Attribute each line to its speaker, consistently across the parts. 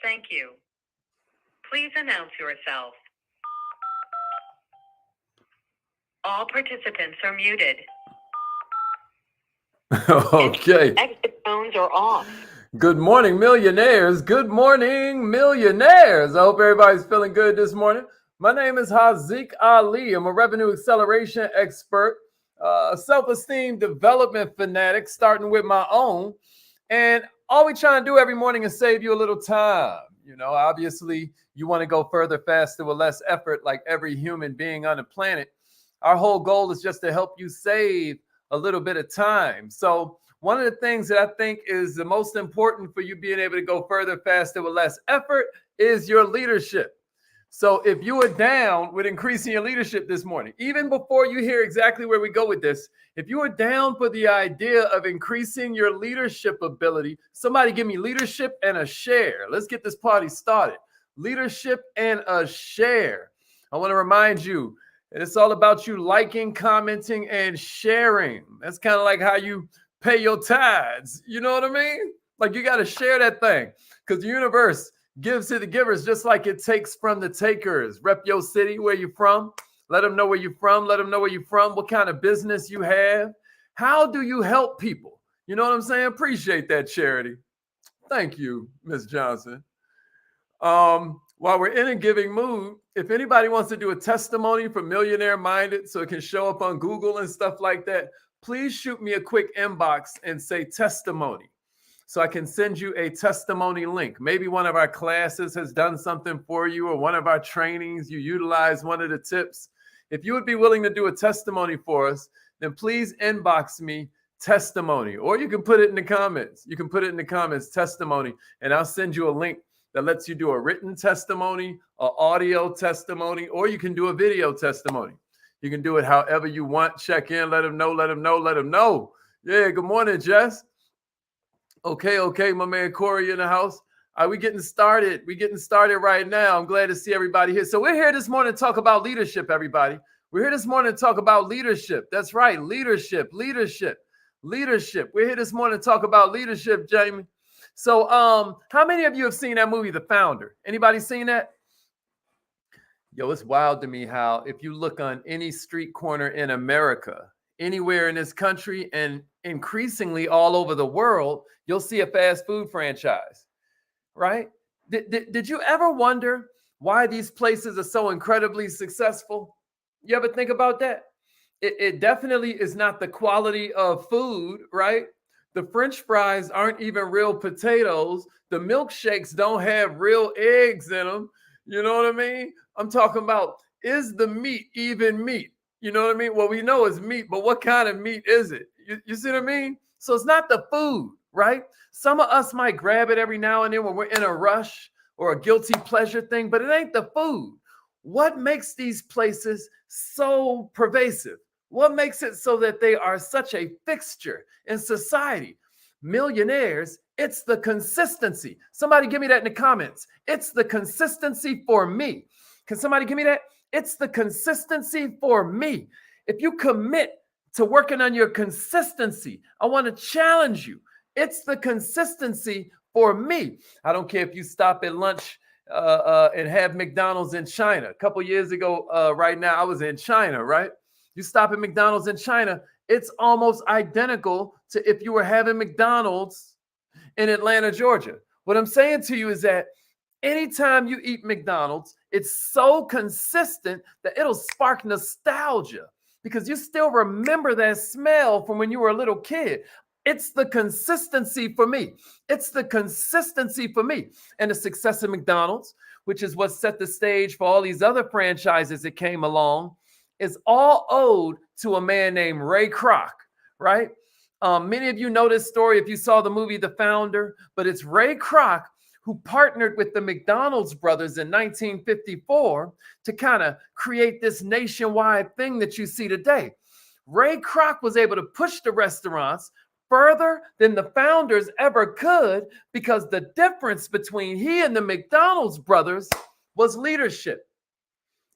Speaker 1: Thank you. Please announce yourself. All participants are muted.
Speaker 2: Okay.
Speaker 1: Exit phones are off.
Speaker 2: Good morning, millionaires. Good morning, millionaires. I hope everybody's feeling good this morning. My name is Haziq Ali. I'm a revenue acceleration expert, self-esteem development fanatic, starting with my own. And all we try to do every morning is save you a little time. You know, obviously, you want to go further, faster, with less effort, like every human being on the planet. Our whole goal is just to help you save a little bit of time. So one of the things that I think is the most important for you being able to go further, faster, with less effort is your leadership. So if you are down with increasing your leadership this morning, even before you hear exactly where we go with this, if you are down for the idea of increasing your leadership ability, somebody give me leadership and a share. Let's get this party started. Leadership and a share. I want to remind you, it's all about you liking, commenting, and sharing. That's kind of like how you pay your tithes. You know what I mean? Like you got to share that thing because the universe gives to the givers just like it takes from the takers. Rep your city, where you from. Let them know where you're from. Let them know where you're from, what kind of business you have. How do you help people? You know what I'm saying? Appreciate that, Charity. Thank you, Miss Johnson. While we're in a giving mood, if anybody wants to do a testimony for Millionaire Minded so it can show up on Google and stuff like that, please shoot me a quick inbox and say testimony so I can send you a testimony link. Maybe one of our classes has done something for you, or one of our trainings, you utilize one of the tips. If you would be willing to do a testimony for us, then please inbox me testimony, or you can put it in the comments. You can put it in the comments, testimony, and I'll send you a link that lets you do a written testimony, an audio testimony, or you can do a video testimony. You can do it however you want. Check in, let them know, let them know, let them know. Yeah, good morning, Jess. Okay, my man Corey in the house. Are we getting started? We're getting started right now. I'm glad to see everybody here. So we're here this morning to talk about leadership, everybody. We're here this morning to talk about leadership. That's right, leadership. We're here this morning to talk about leadership, Jamie. So how many of you have seen that movie, The Founder? Anybody seen that? Yo, it's wild to me how if you look on any street corner in America, anywhere in this country, and increasingly all over the world, you'll see a fast food franchise, right? Did you ever wonder why these places are so incredibly successful? You ever think about that? It definitely is not the quality of food, right? The French fries aren't even real potatoes. The milkshakes don't have real eggs in them. You know what I mean? I'm talking about, is the meat even meat? You know what I mean? Well, we know it's meat, but what kind of meat is it? You see what I mean? So it's not the food, right? Some of us might grab it every now and then when we're in a rush or a guilty pleasure thing, but it ain't the food. What makes these places so pervasive? What makes it so that they are such a fixture in society? Millionaires, it's the consistency. Somebody give me that in the comments. It's the consistency for me. Can somebody give me that? It's the consistency for me. If you commit to working on your consistency, I want to challenge you. It's the consistency for me. I don't care if you stop at lunch and have McDonald's in China. A couple years ago, right now, I was in China, right? You stop at McDonald's in China, it's almost identical to if you were having McDonald's in Atlanta, Georgia. What I'm saying to you is that anytime you eat McDonald's, it's so consistent that it'll spark nostalgia because you still remember that smell from when you were a little kid. It's the consistency for me. It's the consistency for me. And the success of McDonald's, which is what set the stage for all these other franchises that came along, is all owed to a man named Ray Kroc, right? Many of you know this story if you saw the movie The Founder, but it's Ray Kroc who partnered with the McDonald's brothers in 1954 to kind of create this nationwide thing that you see today. Ray Kroc was able to push the restaurants further than the founders ever could because the difference between he and the McDonald's brothers was leadership.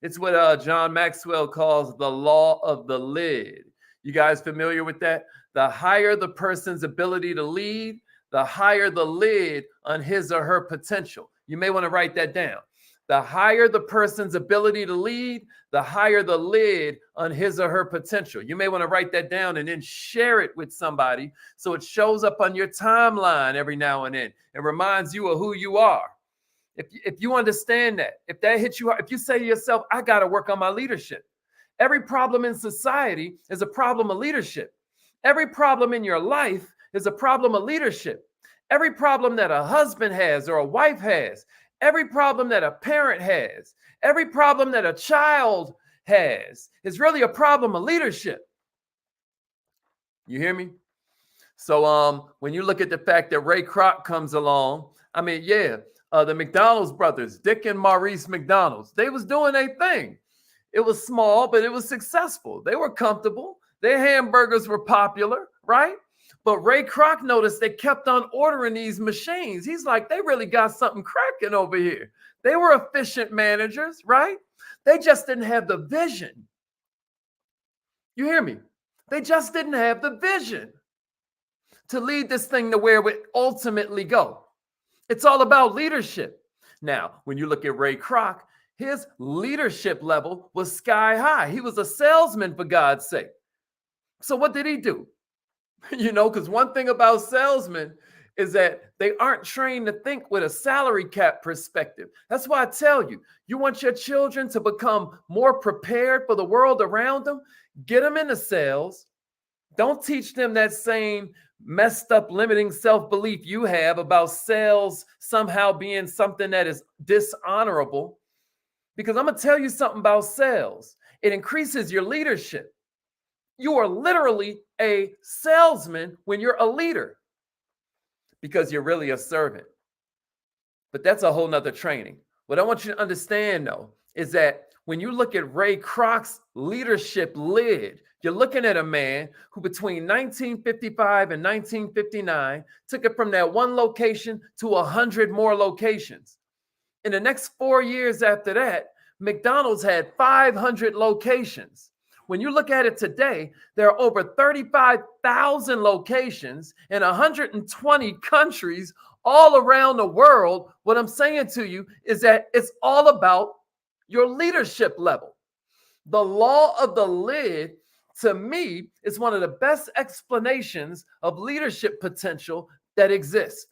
Speaker 2: It's what John Maxwell calls the law of the lid. You guys familiar with that? The higher the person's ability to lead, the higher the lid on his or her potential. You may want to write that down. The higher the person's ability to lead, the higher the lid on his or her potential. You may want to write that down and then share it with somebody so it shows up on your timeline every now and then and reminds you of who you are. If you understand that, if that hits you hard, if you say to yourself, I got to work on my leadership. Every problem in society is a problem of leadership. Every problem in your life is a problem of leadership. Every problem that a husband has or a wife has, every problem that a parent has, every problem that a child has is really a problem of leadership. You hear me? So when you look at the fact that Ray Kroc comes along, I mean, yeah, the McDonald's brothers, Dick and Maurice McDonald's, they was doing their thing. It was small, but it was successful. They were comfortable. Their hamburgers were popular, right? But Ray Kroc noticed they kept on ordering these machines. He's like, they really got something cracking over here. They were efficient managers, right? They just didn't have the vision. You hear me? They just didn't have the vision to lead this thing to where it would ultimately go. It's all about leadership. Now, when you look at Ray Kroc, his leadership level was sky high. He was a salesman, for God's sake. So what did he do? You know, because one thing about salesmen is that they aren't trained to think with a salary cap perspective. That's why I tell you, you want your children to become more prepared for the world around them, get them into sales. Don't teach them that same messed up limiting self-belief you have about sales somehow being something that is dishonorable. Because I'm going to tell you something about sales. It increases your leadership. You are literally a salesman when you're a leader because you're really a servant. But that's a whole nother training. What I want you to understand, though, is that when you look at Ray Kroc's leadership lid, you're looking at a man who between 1955 and 1959 took it from that one location to 100 more locations. In the next 4 years after that, McDonald's had 500 locations. When you look at it today, there are over 35,000 locations in 120 countries all around the world. What I'm saying to you is that it's all about your leadership level. The law of the lid, to me, is one of the best explanations of leadership potential that exists.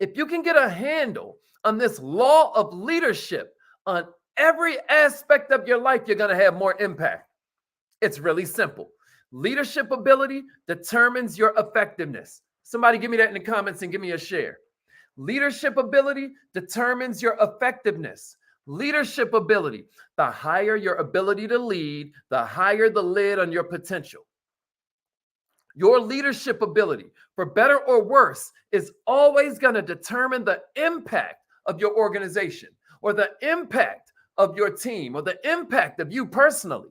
Speaker 2: If you can get a handle on this law of leadership on every aspect of your life, you're going to have more impact. It's really simple. Leadership ability determines your effectiveness. Somebody give me that in the comments and give me a share. Leadership ability determines your effectiveness. Leadership ability. The higher your ability to lead, the higher the lid on your potential. Your leadership ability, for better or worse, is always going to determine the impact of your organization or the impact of your team or the impact of you personally.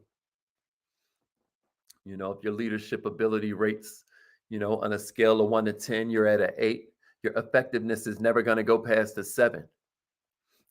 Speaker 2: You know, if your leadership ability rates, on a scale of 1 to 10, you're at an 8, your effectiveness is never going to go past a 7.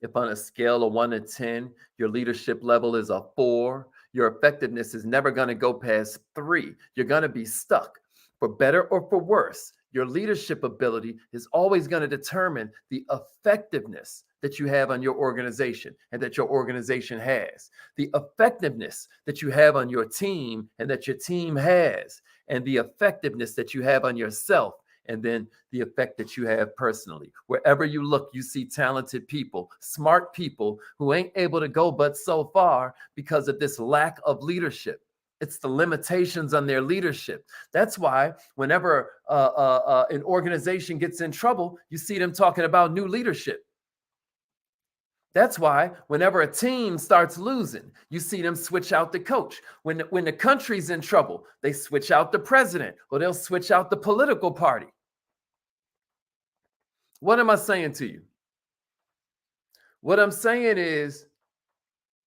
Speaker 2: If on a scale of 1 to 10, your leadership level is a 4, your effectiveness is never going to go past 3. You're going to be stuck. For better or for worse, your leadership ability is always going to determine the effectiveness that you have on your organization and that your organization has, the effectiveness that you have on your team and that your team has, and the effectiveness that you have on yourself, and then the effect that you have personally. Wherever you look, you see talented people, smart people who ain't able to go but so far because of this lack of leadership. It's the limitations on their leadership. That's why whenever an organization gets in trouble, you see them talking about new leadership. That's why whenever a team starts losing, you see them switch out the coach. When the country's in trouble, they switch out the president or they'll switch out the political party. What am I saying to you? What I'm saying is,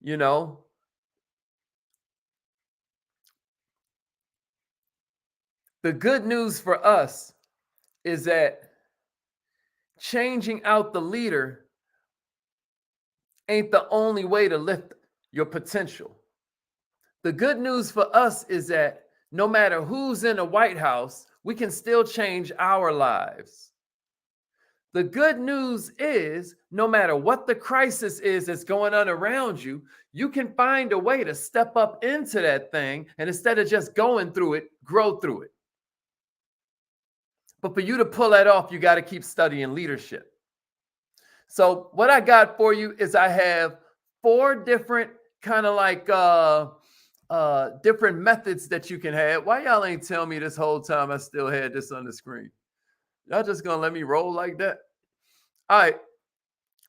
Speaker 2: the good news for us is that changing out the leader ain't the only way to lift your potential. The good news for us is that no matter who's in the White House, we can still change our lives. The good news is, no matter what the crisis is that's going on around you, you can find a way to step up into that thing, and instead of just going through it, grow through it. But for you to pull that off, you got to keep studying leadership. So what I got for you is I have 4 different kind of like different methods that you can have. Why y'all ain't tell me this whole time I still had this on the screen? Y'all just gonna let me roll like that? All right.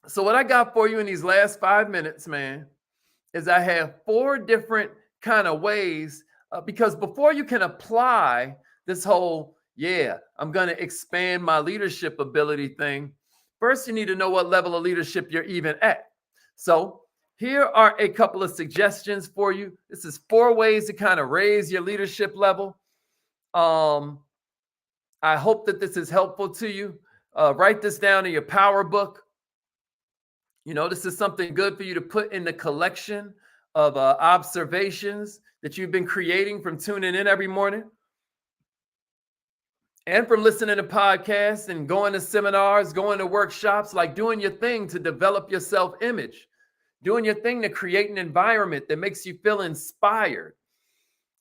Speaker 2: So what I got for you in these last 5 minutes, man, is I have 4 different kind of ways, because before you can apply this whole, I'm going to expand my leadership ability thing, first you need to know what level of leadership you're even at. So here are a couple of suggestions for you. This is 4 ways to kind of raise your leadership level. I hope that this is helpful to you. Write this down in your power book. You know, this is something good for you to put in the collection of observations that you've been creating from tuning in every morning and from listening to podcasts and going to seminars, going to workshops, like doing your thing to develop your self-image, doing your thing to create an environment that makes you feel inspired,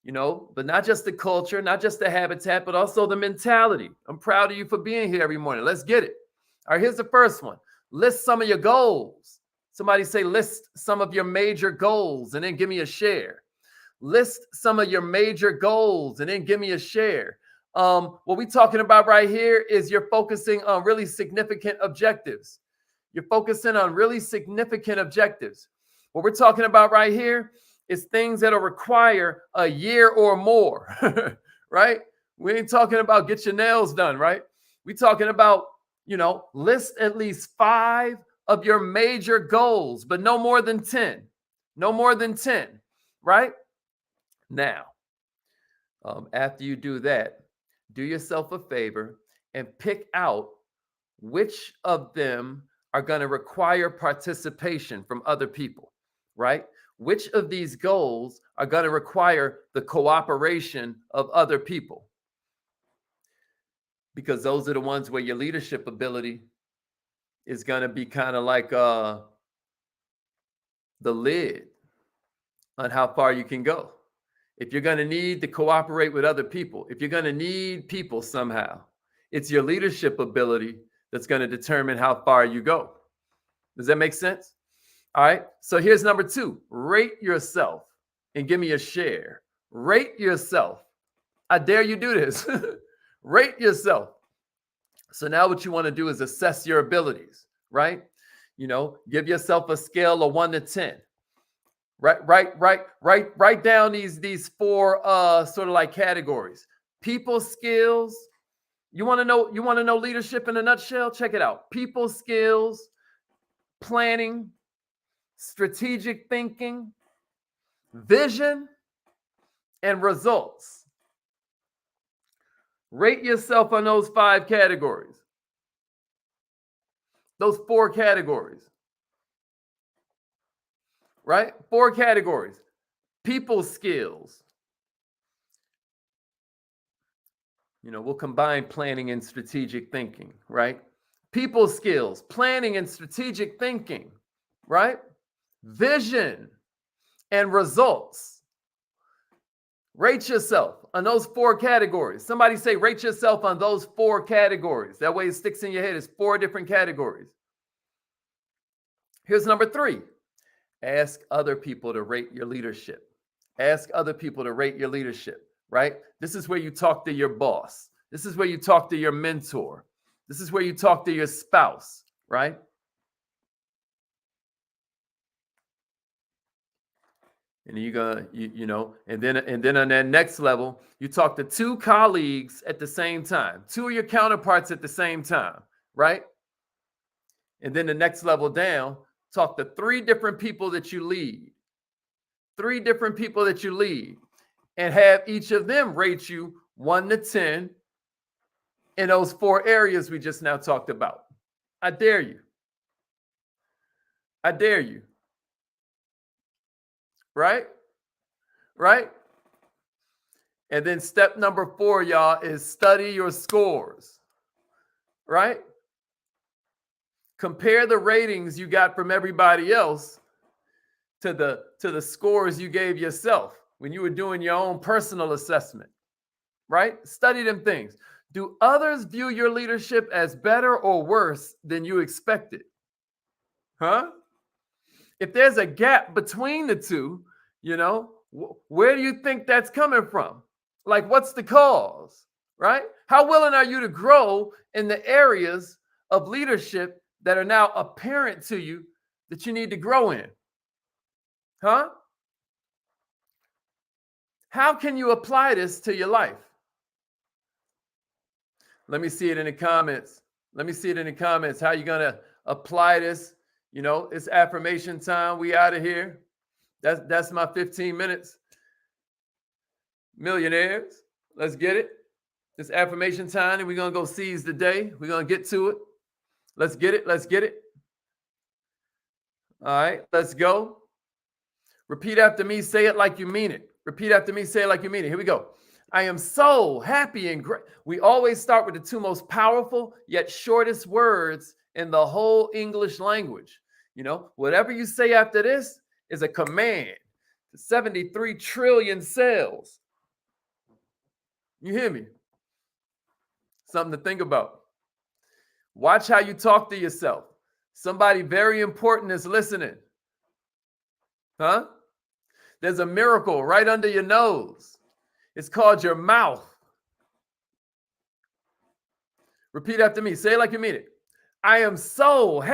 Speaker 2: you know, but not just the culture, not just the habitat, but also the mentality. I'm proud of you for being here every morning. Let's get it. All right, here's the first one. List some of your goals. Somebody say, list some of your major goals and then give me a share. List some of your major goals and then give me a share. What we're talking about right here is you're focusing on really significant objectives. You're focusing on really significant objectives. What we're talking about right here is things that'll require a year or more, right? We ain't talking about get your nails done, right? We're talking about, you know, list at least 5 of your major goals, but no more than 10. No more than 10, right? Now, after you do that, do yourself a favor and pick out which of them are going to require participation from other people, right? Which of these goals are going to require the cooperation of other people? Because those are the ones where your leadership ability is going to be kind of like the lid on how far you can go. If you're going to need to cooperate with other people, if you're going to need people somehow, it's your leadership ability that's going to determine how far you go. Does that make sense? All right. So here's number 2. Rate yourself and give me a share. Rate yourself. I dare you do this. Rate yourself. So now what you want to do is assess your abilities, right? You know, give yourself a scale of 1 to 10. Write down these 4 sort of like categories. People skills. You want to know leadership in a nutshell? Check it out. People skills, planning, strategic thinking, vision, and results. Rate yourself on those 5 categories. Those 4 categories. Right? 4 categories. People skills. You know, we'll combine planning and strategic thinking, right? People skills, planning and strategic thinking, right? Vision and results. Rate yourself on those 4 categories. Somebody say, rate yourself on those 4 categories. That way it sticks in your head. It's 4 different categories. Here's number 3. Ask other people to rate your leadership. Ask other people to rate your leadership, right? This is where you talk to your boss. This is where you talk to your mentor. This is where you talk to your spouse, right? And you're gonna, you know, and then on that next level, you talk to 2 colleagues at the same time, 2 of your counterparts at the same time, right? And then the next level down, talk to 3 different people that you lead. 3 different people that you lead, and have each of them rate you 1 to 10 in those 4 areas we just now talked about. I dare you. I dare you. Right? Right? And then step number 4, y'all, is study your scores, right? Compare the ratings you got from everybody else to the scores you gave yourself when you were doing your own personal assessment, right? Study them things. Do others view your leadership as better or worse than you expected? Huh? If there's a gap between the two, where do you think that's coming from? Like, what's the cause, right? How willing are you to grow in the areas of leadership that are now apparent to you that you need to grow in? Huh? How can you apply this to your life? Let me see it in the comments. Let me see it in the comments. How you going to apply this? It's affirmation time. We out of here. That's my 15 minutes. Millionaires, let's get it. It's affirmation time, and we're going to go seize the day. We're going to get to it. Let's get it. Let's get it. All right, let's go. Repeat after me. Say it like you mean it. Repeat after me. Say it like you mean it. Here we go. I am so happy and great. We always start with the 2 most powerful yet shortest words in the whole English language. Whatever you say after this is a command to 73 trillion cells. You hear me? Something to think about. Watch how you talk to yourself. Somebody very important is listening. Huh? There's a miracle right under your nose. It's called your mouth. Repeat after me. Say it like you mean it. I am so happy.